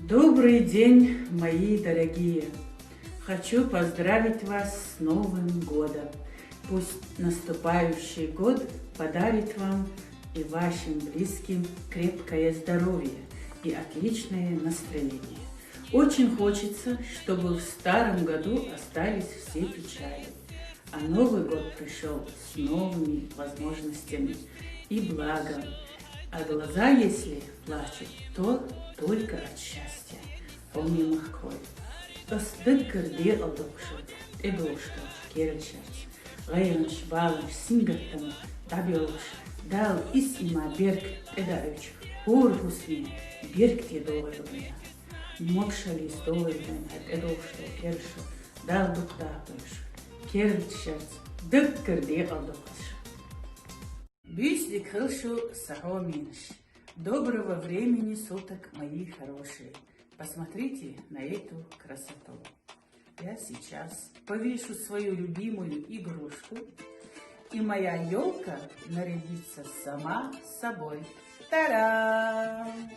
Добрый день, мои дорогие! Хочу поздравить вас с Новым годом. Пусть наступающий год подарит вам и вашим близким крепкое здоровье и отличное настроение. Очень хочется, чтобы в старом году остались все печали, а Новый год пришел с новыми возможностями и благом. А глаза, если плачут, то только от счастья. Помни махкой. Дыггыр де алдокшо, эбошто, керчерч, лайонч, баланч, сингаттам, дабиош, дал ис има берг, эдаэвч, хур хусвин, берг те долларвина. Мокшали с долларвин, эдошто, кершо, дал дуктапыш, керчерч, дыггыр де алдокшо. Бюслик хылшу сахоминш. Доброго времени суток, мои хорошие. Посмотрите на эту красоту. Я сейчас повешу свою любимую игрушку, и моя елка нарядится сама собой. Та-дам!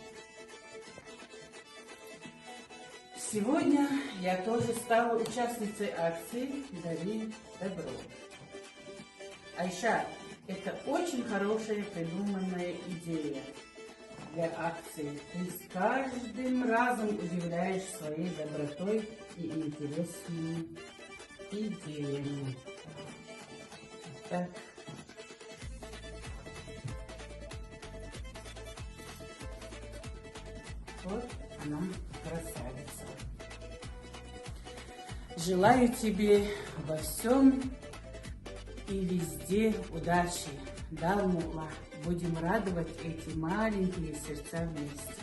Сегодня я тоже стала участницей акции «Дари добро». Айша, это очень хорошая придуманная идея для акции. Ты с каждым разом удивляешь своей добротой и интересными идеями. Так. Вот она, красавица. Желаю тебе во всем и везде удачи. Дал Мулла. Будем радовать эти маленькие сердца вместе.